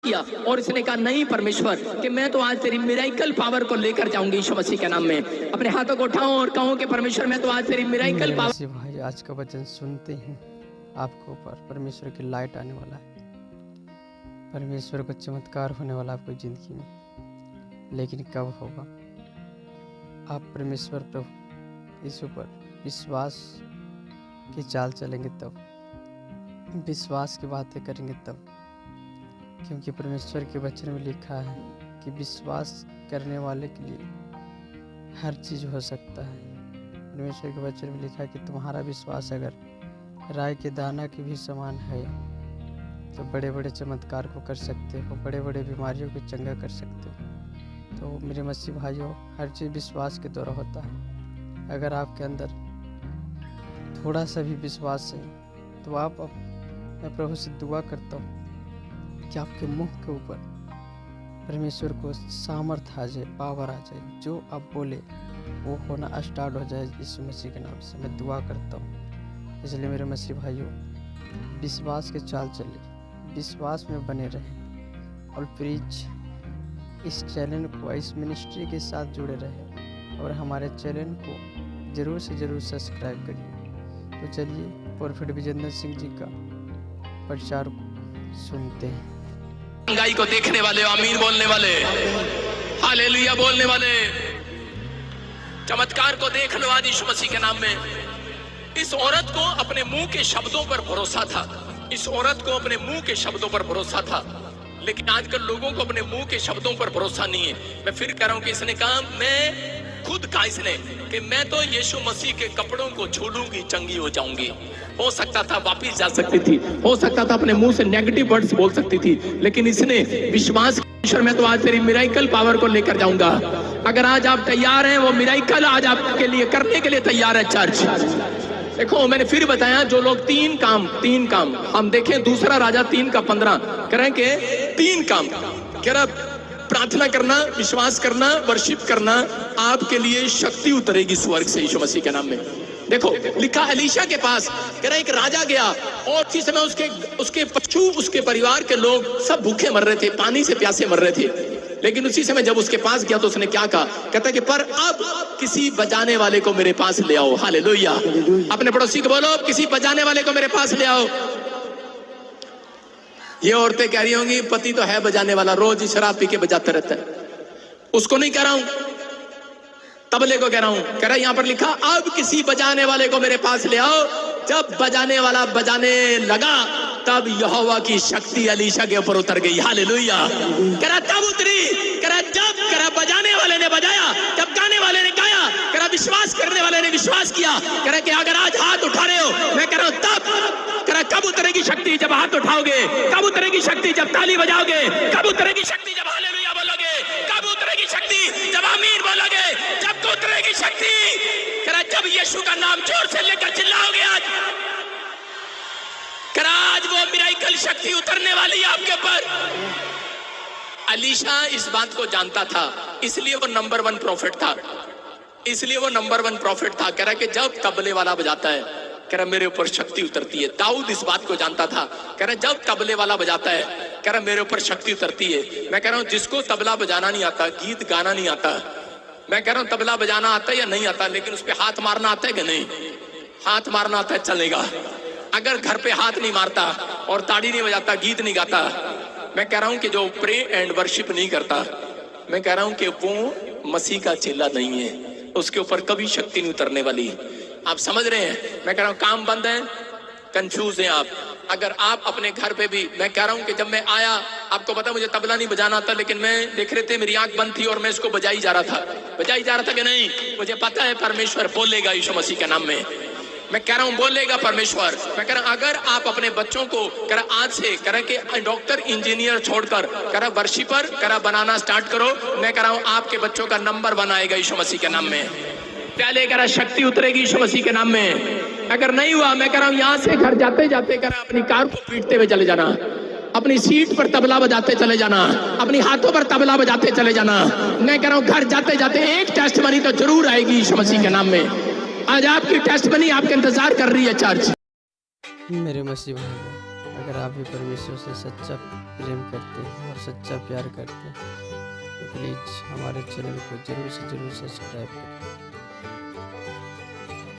किया और इसने कहा नहीं परमेश्वर कि मैं तो आज तेरी मिरेकल पावर को लेकर जाऊंगी यीशु मसीह के नाम में। अपने हाथों को उठाओ और कहो कि परमेश्वर मैं तो आज तेरी मिरेकल पावर। भाई आज का वचन सुनते हैं आपके ऊपर परमेश्वर की लाइट आने वाला है, परमेश्वर का चमत्कार होने वाला आपको जिंदगी में। लेकिन कब होगा? आप परमेश्वर प्रभु यीशु पर विश्वास की चाल चलेंगे तब, विश्वास की बातें करेंगे तब, क्योंकि परमेश्वर के वचन में लिखा है कि विश्वास करने वाले के लिए हर चीज़ हो सकता है। परमेश्वर के वचन में लिखा है कि तुम्हारा विश्वास अगर राई के दाना के भी समान है तो बड़े बड़े चमत्कार को कर सकते हो, बड़े बड़े बीमारियों को चंगा कर सकते हो। तो मेरे मसीह भाइयों, हर चीज़ विश्वास के द्वारा होता है। अगर आपके अंदर थोड़ा सा भी विश्वास है तो मैं प्रभु से दुआ करता हूँ कि आपके मुंह के ऊपर परमेश्वर को सामर्थ आ जाए, पावर आ जाए, जो आप बोले वो होना स्टार्ट हो जाए यीशु मसीह के नाम से। मैं दुआ करता हूँ। इसलिए मेरे मसीह भाइयों, विश्वास के चाल चले, विश्वास में बने रहें और प्रीच इस चैनल को, इस मिनिस्ट्री के साथ जुड़े रहें और हमारे चैनल को ज़रूर से ज़रूर सब्सक्राइब करिए। तो चलिए प्रोफेट विजेंद्र सिंह जी का प्रचार सुनते हैं। महंगाई को देखने वाले, आमीन बोलने वाले, हालेलुया बोलने वाले, चमत्कार को देखने वाले यीशु मसीह के नाम में। इस औरत को अपने मुंह के शब्दों पर भरोसा था, इस औरत को अपने मुंह के शब्दों पर भरोसा था। लेकिन आजकल लोगों को अपने मुंह के शब्दों पर भरोसा नहीं है। मैं फिर कह रहा हूं कि इसने कहा, मैं खुद कहा इसने कि मैं तो यीशु मसीह के कपड़ों को छू लूंगी, चंगी हो जाऊंगी। हो सकता था वापिस जा सकती थी, हो सकता था अपने मुंह से नेगेटिव वर्ड्स बोल सकती थी, लेकिन इसने विश्वास किया, मैं तो आज तेरी मिरेकल पावर को लेकर जाऊंगा। अगर आज आप तैयार हैं, वो मिरेकल आज आपके लिए करने के लिए तैयार है चर्च। देखो मैंने फिर बताया, जो लोग तीन काम हम देखें, दूसरा राजा 3:15 करें के 3 काम कह रहा, प्रार्थना करना, विश्वास करना, वर्शिप करना, आपके लिए शक्ति उतरेगी स्वर्ग से यीशु मसीह के नाम में। देखो लिखा, एलीशा के पास कह रहा एक राजा गया और उसी समय उसके पशु, उसके परिवार के लोग सब भूखे मर रहे थे, पानी से प्यासे मर रहे थे। लेकिन उसी समय जब उसके पास गया तो उसने क्या कहा? कहता कि पर अब किसी बजाने वाले को मेरे पास ले आओ। हालेलुया। अपने पड़ोसी को बोलो, किसी बजाने वाले को मेरे पास ले आओ। ये औरतें कह रही होंगी, पति तो है बजाने वाला, रोज शराब पी के बजाते रहता है। उसको नहीं कह रहा हूं, तबले को कह रहा हूं। कह रहा यहां पर लिखा, अब किसी बजाने वाले को मेरे पास ले आओ। जब बजाने वाला बजाने लगा तब यहोवा की शक्ति एलीशा के ऊपर उतर गई। हालेलुया। कह रहा तब उतरी, कह रहा जब कह रहा बजाने वाले ने बजाया, जब गाने वाले ने गाया, कह रहा विश्वास करने वाले ने विश्वास किया। कह रहा कि अगर आज हाथ उठा रहे हो, मैं कह रहा हूं तब। कह रहा कब उतरेगी शक्ति? जब हाथ उठाओगे। कब उतरेगी शक्ति? जब ताली बजाओगे। कब उतरेगी शक्ति? जब हालेलुया बोलोगे। कब उतरेगी शक्ति? जब आमीन बोलोगे। जब उतरेगी शक्ति? कह रहा जब यीशु का नाम जोर से लेकर चिल्लाओगे। आज कह रहा आज वो मिरेकल शक्ति उतरने वाली है आपके ऊपर। एलीशा इस बात को जानता था, इसलिए वो नंबर 1 प्रॉफिट था, इसलिए वो नंबर 1 प्रॉफिट था। कह रहा कि जब तबले वाला बजाता है, कह रहा मेरे ऊपर शक्ति उतरती है। दाऊद इस बात को जानता था, कह रहा जब तबले वाला बजाता है, कह रहा मेरे ऊपर शक्ति उतरती है। मैं कह रहा हूं जिसको तबला बजाना नहीं आता, गीत गाना नहीं आता, मैं कह रहा हूं तबला बजाना आता है या नहीं आता, लेकिन उस पर हाथ मारना आता है कि नहीं? हाथ मारना आता है, चलेगा। अगर घर पे हाथ नहीं मारता और ताड़ी नहीं बजाता, गीत नहीं गाता, मैं कह रहा हूं कि जो प्रे एंड वर्शिप नहीं करता, मैं कह रहा हूं कि वो मसीह का चेला नहीं है, उसके ऊपर कभी शक्ति नहीं उतरने वाली। आप समझ रहे हैं? मैं कह रहा हूं काम बंद है, कंफ्यूज हैं आप। अगर आप अपने घर पे भी, मैं कह रहा हूं कि जब मैं आया, आपको पता मुझे तबला नहीं बजाना था, लेकिन मैं देख रहे थे मेरी आंख बंद थी और मैं इसको बजाई जा रहा था कि नहीं? मुझे पता है परमेश्वर बोलेगा यीशु मसीह के नाम में। मैं कह रहा हूं बोलेगा परमेश्वर। मैं कह रहा हूं अगर आप अपने बच्चों को कह रहा आज से कह रहा कि डॉक्टर इंजीनियर छोड़कर कह रहा वर्शिपर कह रहा बनाना स्टार्ट करो, मैं कह रहा हूं आपके बच्चों का नंबर 1 आएगा यीशु मसीह के नाम में। पहले कह रहा शक्ति उतरेगी यीशु मसीह के नाम में। अगर नहीं हुआ, मैं कह रहा हूं यहां से घर जाते जाते कह रहा अपनी कार को पीटते हुए चले जाना, अपनी सीट पर तबला बजाते चले जाना, अपनी हाथों पर तबला बजाते चले जाना। मैं कह रहा हूं घर जाते जाते एक टेस्टमनी तो जरूर आएगी यीशु मसीह के नाम में। आज आपकी टेस्टमनी आपके इंतजार कर रही है चर्च। मेरे मसीह भाई, अगर आप भी परमेश्वर से सच्चा प्रेम करते हैं और सच्चा प्यार करते हैं तो प्लीज़ हमारे चैनल को ज़रूर से ज़रूर सब्सक्राइब करें।